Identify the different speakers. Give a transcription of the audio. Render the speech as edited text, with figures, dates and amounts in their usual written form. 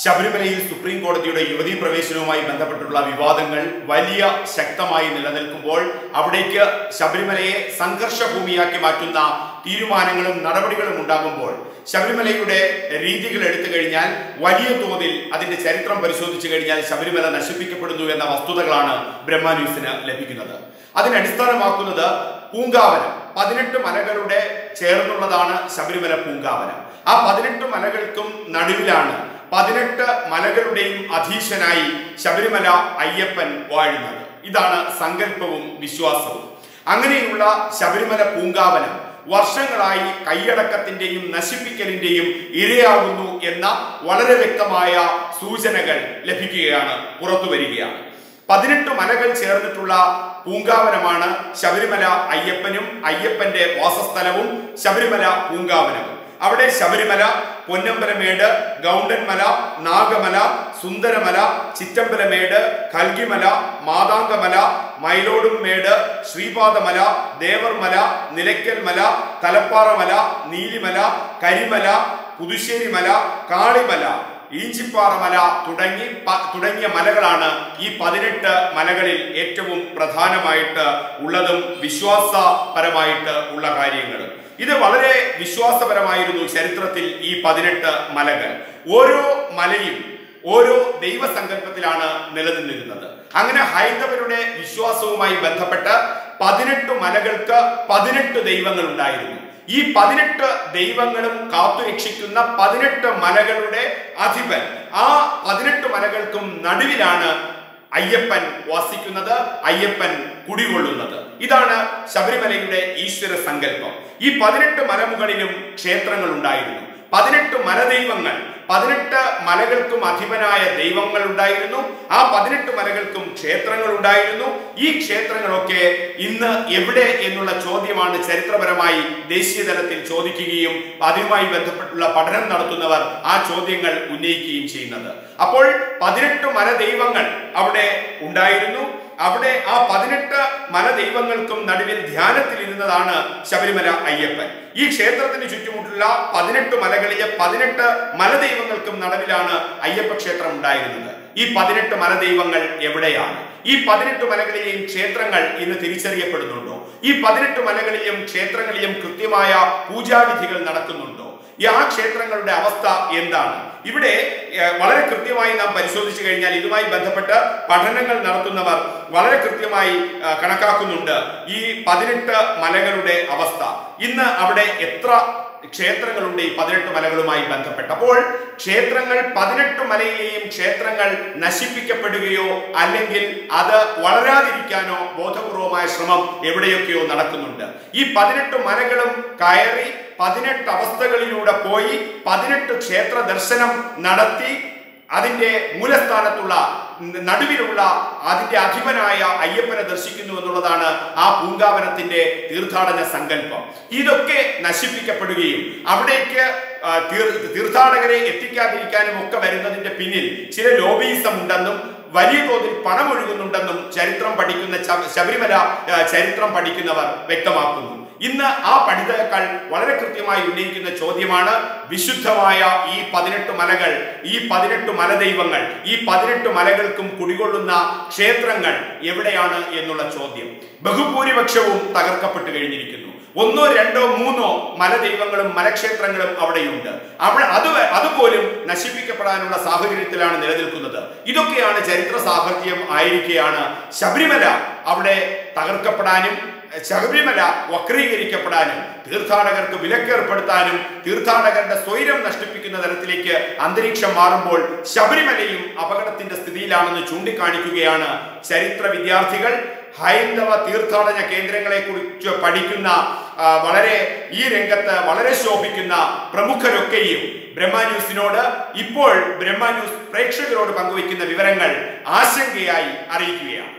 Speaker 1: ശബരിമലയിൽ സുപ്രീം കോടതിയുടെ യുവതീ പ്രവേശനവുമായി ബന്ധപ്പെട്ടുള്ള വിവാദങ്ങൾ വലിയ ശക്തമായി നിലനിൽക്കുമ്പോൾ അവിടേക്ക് ശബരിമലയെ സംഘർഷഭൂമിയാക്കി മാറ്റുന്ന തീരുമാനങ്ങളും നടപടികളും ഉണ്ടാകുമ്പോൾ ശബരിമലയുടെ രീതികൾ എടുത്തു കഴിഞ്ഞാൽ വലിയ തോതിൽ അതിന്റെ ചരിത്രം പരിശോധിച്ചു കഴിഞ്ഞാൽ ശബരിമല നശിപ്പിക്കപ്പെടുന്നു എന്ന വസ്തുതകളാണ് ബ്രഹ്മന്യൂസിന് ലഭിക്കുന്നത്. അതിനടിസ്ഥാനമാക്കുന്നത് പൂങ്കാവനം 18 മലകളുടെ ചേർന്നുള്ളതാണ് ശബരിമല പൂങ്കാവനം. ആ 18 മലകൾക്കും നടുവിലാണ് 18 മലകളുടെയും അധീശനായി ശബരിമല അയ്യപ്പൻ വാഴുന്നത്. ഇതാണ് സങ്കല്പവും വിശ്വാസവും. അങ്ങനെയുള്ള ശബരിമല പൂങ്കാവനം വർഷങ്ങളായി കൈയടക്കത്തിന്റെയും നശിപ്പിക്കലിന്റെയും ഇരയാകുന്നു എന്ന വളരെ വ്യക്തമായ സൂചനകൾ ലഭിക്കുകയാണ്, പുറത്തു വരികയാണ്. 18 മലകൾ ചേർന്നിട്ടുള്ള പൂങ്കാവനമാണ് ശബരിമല അയ്യപ്പനും അയ്യപ്പന്റെ വാസസ്ഥലവും ശബരിമല പൂങ്കാവനവും. അവിടെ ശബരിമല, പൊന്നമ്പലമേട്, ഗൗണ്ടൻമല, നാഗമല, സുന്ദരമല, ചിറ്റമ്പലമേട്, കൽഗിമല, മാതാംഗമല, മൈലോടുംമേട്, ശ്രീപാദമല, ദേവർമല, നിലയ്ക്കൽമല, തലപ്പാറമല, നീലിമല, കരിമല, പുതുശ്ശേരിമല, കാളിമല, ഈഞ്ചിപ്പാറമല തുടങ്ങിയ മലകളാണ് ഈ 18 മലകളിൽ ഏറ്റവും പ്രധാനമായിട്ട് ഉള്ളതും വിശ്വാസപരമായിട്ട് ഉള്ള കാര്യങ്ങളും. ഇത് വളരെ വിശ്വാസപരമായിരുന്നു ചരിത്രത്തിൽ. ഈ 18 മലകൾ ഓരോ മലയും ഓരോ ദൈവസങ്കല്പത്തിലാണ് നിലനിന്നിരുന്നത്. അങ്ങനെ ഹൈന്ദവരുടെ വിശ്വാസവുമായി ബന്ധപ്പെട്ട് 18 മലകൾക്ക് 18 ദൈവങ്ങൾ ഉണ്ടായിരുന്നു. ഈ 18 ദൈവങ്ങളും കാത്തുരക്ഷിക്കുന്ന 18 മലകളുടെ അധിപൻ, ആ 18 മലകൾക്കും നടുവിലാണ് അയ്യപ്പൻ വസിക്കുന്നത്, അയ്യപ്പൻ കുടികൊള്ളുന്നത്. ഇതാണ് ശബരിമലയുടെ ഈശ്വര സങ്കല്പം. ഈ 18 മലമുകളിലും ക്ഷേത്രങ്ങൾ ഉണ്ടായിരുന്നു. 18 മലദൈവങ്ങൾ, 18 മലകൾക്കും അധിപനായ ദൈവങ്ങൾ ഉണ്ടായിരുന്നു. ആ 18 മലകൾക്കും ക്ഷേത്രങ്ങൾ ഉണ്ടായിരുന്നു. ഈ ക്ഷേത്രങ്ങളൊക്കെ ഇന്ന് എവിടെ എന്നുള്ള ചോദ്യമാണ് ചരിത്രപരമായി ദേശീയ തലത്തിൽ ചോദിക്കുകയും അതുമായി ബന്ധപ്പെട്ടുള്ള പഠനം നടത്തുന്നവർ ആ ചോദ്യങ്ങൾ ഉന്നയിക്കുകയും ചെയ്യുന്നത്. അപ്പോൾ 18 മലദൈവങ്ങൾ അവിടെ ഉണ്ടായിരുന്നു. അവിടെ ആ 18 മലദൈവങ്ങൾക്കും നടുവിൽ ധ്യാനത്തിലിരുന്നതാണ് ശബരിമല അയ്യപ്പൻ. ഈ ക്ഷേത്രത്തിന് ചുറ്റുമുള്ള 18 മലകളിലെ 18 മലദൈവങ്ങൾക്കും നടുവിലാണ് അയ്യപ്പ ക്ഷേത്രം ഉണ്ടായിരുന്നത്. ഈ 18 മലദൈവങ്ങൾ എവിടെയാണ്? ഈ 18 മലകളിലെയും ക്ഷേത്രങ്ങൾ ഇന്ന് തിരിച്ചറിയപ്പെടുന്നുണ്ടോ? ഈ 18 മലകളിലും ക്ഷേത്രങ്ങളിലും കൃത്യമായ പൂജാവിധികൾ നടക്കുന്നുണ്ടോ? ആ ക്ഷേത്രങ്ങളുടെ അവസ്ഥ എന്താണ്? ഇവിടെ വളരെ കൃത്യമായി നാം പരിശോധിച്ചു കഴിഞ്ഞാൽ ഇതുമായി ബന്ധപ്പെട്ട് പഠനങ്ങൾ നടത്തുന്നവർ വളരെ കൃത്യമായി കണക്കാക്കുന്നുണ്ട് ഈ 18 മലകളുടെ അവസ്ഥ. ഇന്ന് അവിടെ എത്ര ക്ഷേത്രങ്ങളുണ്ട് ഈ 18 മലകളുമായി ബന്ധപ്പെട്ട്? അപ്പോൾ ക്ഷേത്രങ്ങൾ 18 മലയിലെയും ക്ഷേത്രങ്ങൾ നശിപ്പിക്കപ്പെടുകയോ അല്ലെങ്കിൽ അത് വളരാതിരിക്കാനോ ബോധപൂർവമായ ശ്രമം എവിടെയൊക്കെയോ നടക്കുന്നുണ്ട്. ഈ 18 മലകളും കയറി 18 അവസ്ഥകളിലൂടെ പോയി 18 ക്ഷേത്ര ദർശനം നടത്തി അതിന്റെ മൂലസ്ഥാനത്തുള്ള നടുവിലുള്ള അതിന്റെ അധിപനായ അയ്യപ്പനെ ദർശിക്കുന്നു എന്നുള്ളതാണ് ആ പൂങ്കാവനത്തിന്റെ തീർത്ഥാടന സങ്കല്പം. ഇതൊക്കെ നശിപ്പിക്കപ്പെടുകയും അവിടേക്ക് തീർത്ഥാടകരെ എത്തിക്കാതിരിക്കാനും ഒക്കെ വരുന്നതിന്റെ പിന്നിൽ ചില ലോബിയിസം ഉണ്ടെന്നും വലിയ തോതിൽ പണം ഒഴുകുന്നുണ്ടെന്നും ചരിത്രം പഠിക്കുന്ന ശബരിമല ചരിത്രം പഠിക്കുന്നവർ വ്യക്തമാക്കുന്നു. ഇന്ന് ആ പഠിതാക്കൾ വളരെ കൃത്യമായി ഉന്നയിക്കുന്ന ചോദ്യമാണ് വിശുദ്ധമായ ഈ 18 മലകൾ, ഈ 18 മലദൈവങ്ങൾ, ഈ 18 മലകൾക്കും കുടികൊള്ളുന്ന ക്ഷേത്രങ്ങൾ എവിടെയാണ് എന്നുള്ള ചോദ്യം. ബഹുഭൂരിപക്ഷവും തകർക്കപ്പെട്ടു കഴിഞ്ഞിരിക്കുന്നു. 1, 2, 3 മലദൈവങ്ങളും മലക്ഷേത്രങ്ങളും അവിടെയുണ്ട്. അതുപോലും നശിപ്പിക്കപ്പെടാനുള്ള സാഹചര്യത്തിലാണ് നിലനിൽക്കുന്നത്. ഇതൊക്കെയാണ് ചരിത്ര സാഹചര്യം ആയിരിക്കെയാണ് ശബരിമല അവിടെ തകർക്കപ്പെടാനും ശബരിമല വക്രീകരിക്കപ്പെടാനും തീർത്ഥാടകർക്ക് വിലക്കേർപ്പെടുത്താനും തീർത്ഥാടകരുടെ സ്വൈരം നഷ്ടപ്പിക്കുന്ന തരത്തിലേക്ക് അന്തരീക്ഷം മാറുമ്പോൾ ശബരിമലയും അപകടത്തിന്റെ സ്ഥിതിയിലാണെന്ന് ചൂണ്ടിക്കാണിക്കുകയാണ് ചരിത്ര വിദ്യാർത്ഥികൾ. ഹൈന്ദവ തീർത്ഥാടന കേന്ദ്രങ്ങളെ കുറിച്ച് പഠിക്കുന്ന ഈ രംഗത്ത് വളരെ ശോഭിക്കുന്ന പ്രമുഖരൊക്കെയും ബ്രഹ്മന്യൂസിനോട് ഇപ്പോൾ ബ്രഹ്മന്യൂസ് പ്രേക്ഷകരോട് പങ്കുവയ്ക്കുന്ന വിവരങ്ങൾ ആശങ്കയായി അറിയിക്കുകയാണ്.